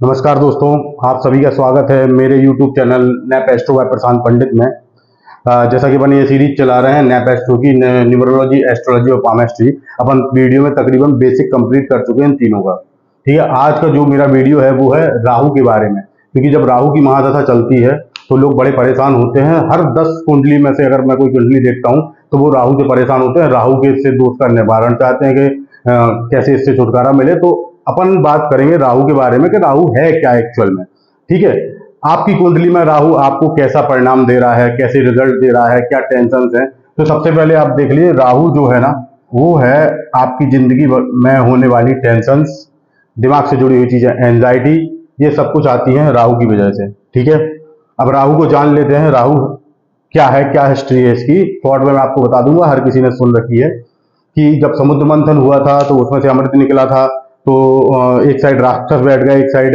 नमस्कार दोस्तों, आप सभी का स्वागत है मेरे YouTube channel Nap Astro by Prashant Pandit में। जैसा कि अपन ये सीरीज चला रहे हैं नैप एस्ट्रो की, न्यूमरोलॉजी, एस्ट्रोलॉजी और पामेस्ट्री। अपन वीडियो में तकरीबन बेसिक कंप्लीट कर चुके हैं इन तीनों का। ठीक है, आज का जो मेरा वीडियो है वो है राहु के बारे में, क्योंकि जब राहु की महादशा चलती है तो लोग बड़े परेशान होते हैं। हर 10 कुंडली में से अगर मैं कोई कुंडली देखता हूँ तो वो राहु से परेशान होते हैं, राहु के से दोष का निवारण चाहते हैं कि कैसे इससे छुटकारा मिले। तो अपन बात करेंगे राहु के बारे में कि राहु है क्या एक्चुअल में। ठीक है, आपकी कुंडली में राहु आपको कैसा परिणाम दे रहा है, कैसे रिजल्ट दे रहा है, क्या टेंशन है। तो सबसे पहले आप देख लीजिए, राहु जो है ना वो है आपकी जिंदगी में होने वाली टेंशन, दिमाग से जुड़ी हुई चीजें, एंजाइटी, ये सब कुछ आती है राहु की वजह से। ठीक है, अब राहु को जान लेते हैं। राहु क्या है, क्या हिस्ट्री है इसकी, शॉर्ट में मैं आपको बता दूंगा, हर किसी ने सुन रखी है कि जब समुद्र मंथन हुआ था तो उसमें से अमृत निकला था। तो एक साइड राक्षस बैठ गए, एक साइड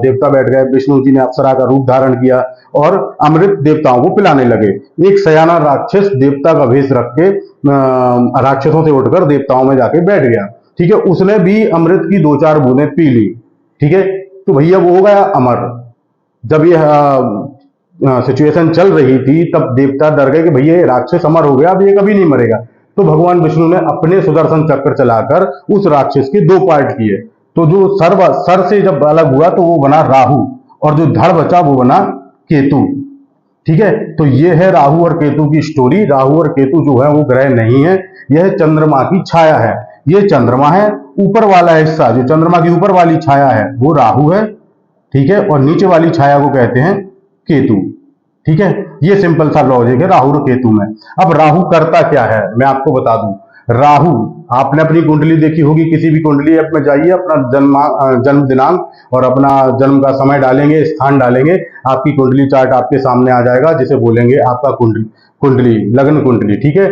देवता बैठ गए। विष्णु जी ने अप्सरा का रूप धारण किया और अमृत देवताओं को पिलाने लगे। एक सयाना राक्षस देवता का भेष रख के राक्षसों से उठकर देवताओं में जाके बैठ गया। ठीक है, उसने भी अमृत की 2-4 बूंदें पी ली। ठीक है, तो भैया वो हो गया अमर। जब ये सिचुएशन चल रही थी तब देवता डर गए कि भैया ये राक्षस अमर हो गया, अब ये कभी नहीं मरेगा। तो भगवान विष्णु ने अपने सुदर्शन चक्र चलाकर उस राक्षस के 2 पार्ट किए। तो जो सर से जब अलग हुआ तो वो बना राहु, और जो धड़ बचा वो बना केतु। ठीक है, तो ये है राहु और केतु की स्टोरी। राहु और केतु जो है वो ग्रह नहीं है, यह चंद्रमा की छाया है। ये चंद्रमा है, ऊपर वाला हिस्सा जो चंद्रमा की ऊपर वाली छाया है वो राहु है। ठीक है, और नीचे वाली छाया को कहते हैं केतु। ठीक है, ये सिंपल सा लॉजिक है राहु और केतु में। अब राहु करता क्या है मैं आपको बता दूं। राहु, आपने अपनी कुंडली देखी होगी, किसी भी कुंडली ऐप में जाइए, अपना जन्म दिनांक और अपना जन्म का समय डालेंगे, स्थान डालेंगे, आपकी कुंडली चार्ट आपके सामने आ जाएगा, जिसे बोलेंगे आपका कुंडली लग्न कुंडली। ठीक है,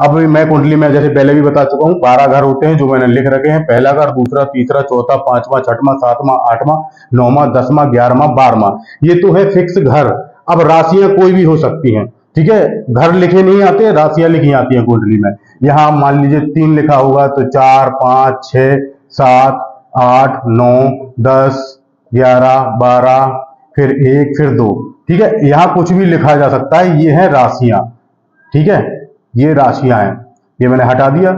अब मैं कुंडली में जैसे पहले भी बता चुका हूँ 12 घर होते हैं जो मैंने लिख रखे हैं। पहला घर, दूसरा, तीसरा, चौथा, 5वां, 6वां, 7वां, 8वां, 9वां, 10वां, 11वां, 12वां, ये तो है फिक्स घर। अब राशियां कोई भी हो सकती हैं। ठीक है, घर लिखे नहीं आते, राशियां लिखी आती हैं कुंडली में। यहां मान लीजिए 3 लिखा होगा तो 4, 5, 6, 7, 8, 9, 10, 11, 12, फिर 1, फिर 2। ठीक है, यहां कुछ भी लिखा जा सकता है, ये है राशियां। ठीक है, ये राशियां हैं, ये मैंने हटा दिया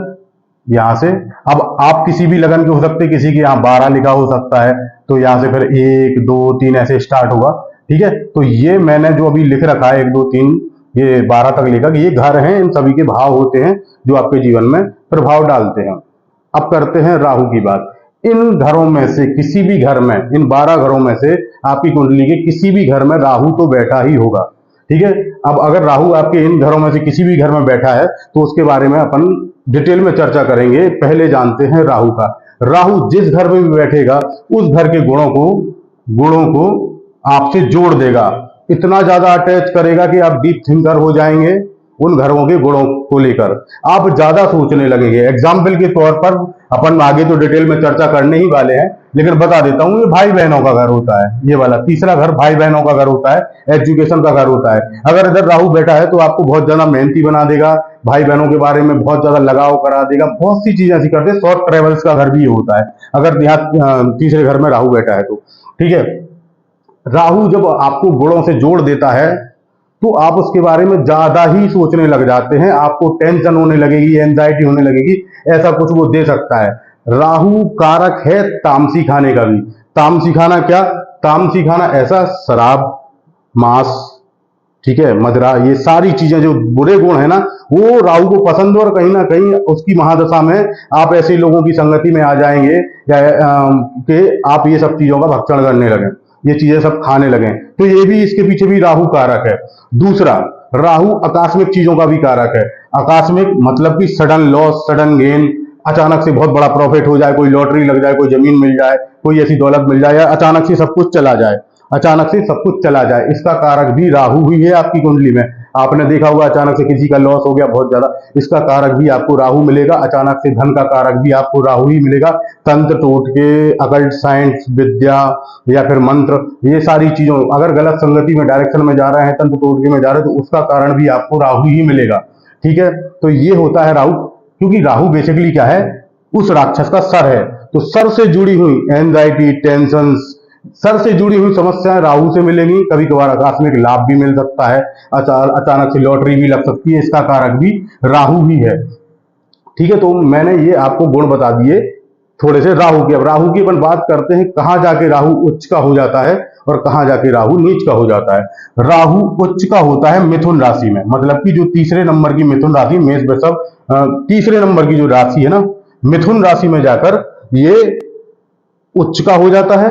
यहां से। अब आप किसी भी लगन के हो सकते, किसी के यहां 12 लिखा हो सकता है, तो यहां से फिर 1, 2, 3 ऐसे स्टार्ट होगा। ठीक है, तो ये मैंने जो अभी लिख रखा है 1, 2, 3, ये 12 तक लिखा कि ये घर हैं, इन सभी के भाव होते हैं जो आपके जीवन में प्रभाव डालते हैं। अब करते हैं राहु की बात। इन घरों में से किसी भी घर में, इन 12 घरों में से आपकी कुंडली के किसी भी घर में राहु तो बैठा ही होगा। ठीक है, अब अगर राहु आपके इन घरों में से किसी भी घर में बैठा है तो उसके बारे में अपन डिटेल में चर्चा करेंगे। पहले जानते हैं राहु का। राहु जिस घर में भी बैठेगा उस घर के गुणों को आपसे जोड़ देगा, इतना ज्यादा अटैच करेगा कि आप डीप थिंकर हो जाएंगे उन घरों के गुणों को लेकर, आप ज्यादा सोचने लगेंगे। एग्जाम्पल के तौर पर अपन आगे तो डिटेल में चर्चा करने ही वाले हैं, लेकिन बता देता हूं, ये भाई बहनों का घर होता है। ये वाला तीसरा घर भाई बहनों का घर होता है, एजुकेशन का घर होता है। अगर इधर राहु बैठा है तो आपको बहुत ज्यादा मेहनती बना देगा, भाई बहनों के बारे में बहुत ज्यादा लगाव करा देगा, बहुत सी चीजें ऐसी करते हैं। शॉर्ट ट्रेवल्स का घर भी होता है अगर यहाँ तीसरे घर में राहु बैठा है तो। ठीक है, राहु जब आपको गुणों से जोड़ देता है तो आप उसके बारे में ज्यादा ही सोचने लग जाते हैं, आपको टेंशन होने लगेगी, एंजाइटी होने लगेगी, ऐसा कुछ वो दे सकता है। राहु कारक है तामसी खाने का भी। तामसी खाना क्या? तामसी खाना ऐसा शराब, मांस, ठीक है, मदिरा, ये सारी चीजें जो बुरे गुण है ना वो राहु को पसंद है। और कहीं ना कहीं उसकी महादशा में आप ऐसे लोगों की संगति में आ जाएंगे कि आप ये सब चीजों का भक्षण करने लगे, ये चीजें सब खाने लगे। तो ये भी, इसके पीछे भी राहु कारक है। दूसरा, राहु आकस्मिक चीजों का भी कारक है। आकस्मिक मतलब कि सडन लॉस, सडन गेन, अचानक से बहुत बड़ा प्रॉफिट हो जाए, कोई लॉटरी लग जाए, कोई जमीन मिल जाए, कोई ऐसी दौलत मिल जाए, या अचानक से सब कुछ चला जाए, अचानक से सब कुछ चला जाए, इसका कारक भी राहु ही है आपकी कुंडली में। आपने देखा होगा अचानक से किसी का लॉस हो गया बहुत ज्यादा, इसका कारक भी आपको राहु मिलेगा। अचानक से धन का कारक भी आपको राहु ही मिलेगा। तंत्र टोटके, अकल्ट साइंस, विद्या या फिर मंत्र, ये सारी चीजों, अगर गलत संगति में, डायरेक्शन में जा रहे हैं, तंत्र टोटके में जा रहे हैं, तो उसका कारण भी आपको राहु ही मिलेगा। ठीक है, तो ये होता है राहु, क्योंकि राहु बेसिकली क्या है, उस राक्षस का सर है। तो सर से जुड़ी हुई एंजाइटी, टेंशन, सर से जुड़ी हुई समस्याएं राहु से मिलेंगी। कभी कभार आकस्मिक लाभ भी मिल सकता है, अचानक से लॉटरी भी लग सकती है, इसका कारक भी राहु ही है। ठीक है, तो मैंने ये आपको गुण बता दिए थोड़े से राहु के। अब राहु की अपन बात करते हैं, कहां जाके राहु उच्च का हो जाता है और कहां जाके राहु नीच का हो जाता है। राहु उच्च का होता है मिथुन राशि में, मतलब कि जो तीसरे नंबर की मिथुन राशि, मेष वृषभ तीसरे नंबर की जो राशि है ना, मिथुन राशि में जाकर ये उच्च का हो जाता है।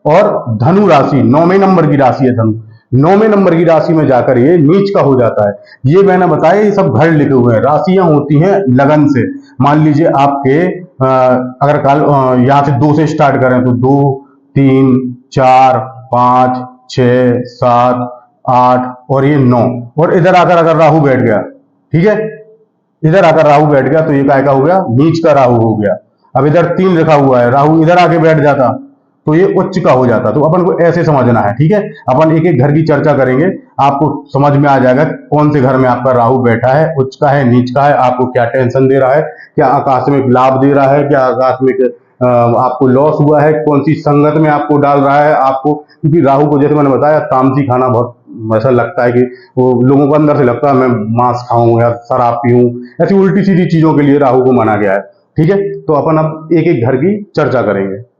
और धनु राशि 9वें नंबर की राशि है, धनु 9वें नंबर की राशि में जाकर ये नीच का हो जाता है। ये मैंने बताया, ये सब घर लिखे हुए हैं, राशियां होती हैं लगन से। मान लीजिए आपके अगर कल यहां से 2 से स्टार्ट करें तो 2, 3, 4, 5, 6, 7, 8 और ये 9, और इधर आकर अगर राहु बैठ गया, ठीक है, इधर आकर राहु बैठ गया तो ये काय का हो गया, नीच का राहु हो गया। अब इधर 3 लिखा हुआ है, राहु इधर आके बैठ जाता तो ये उच्च का हो जाता। तो अपन को ऐसे समझना है, ठीक है। अपन एक एक घर की चर्चा करेंगे, आपको समझ में आ जाएगा कौन से घर में आपका राहु बैठा है, उच्च का है, नीच का है, आपको क्या टेंशन दे रहा है, क्या आकस्मिक लाभ दे रहा है, क्या आकस्मिक आपको लॉस हुआ है, कौन सी संगत में आपको डाल रहा है आपको। क्योंकि राहु को जैसे मैंने बताया, तामसी खाना बहुत ऐसा लगता है कि वो लोगों को अंदर से लगता है मैं मांस खाऊं या शराब पीऊं, ऐसी उल्टी सीधी चीजों के लिए राहु को माना गया है। ठीक है, तो अपन अब एक एक घर की चर्चा करेंगे।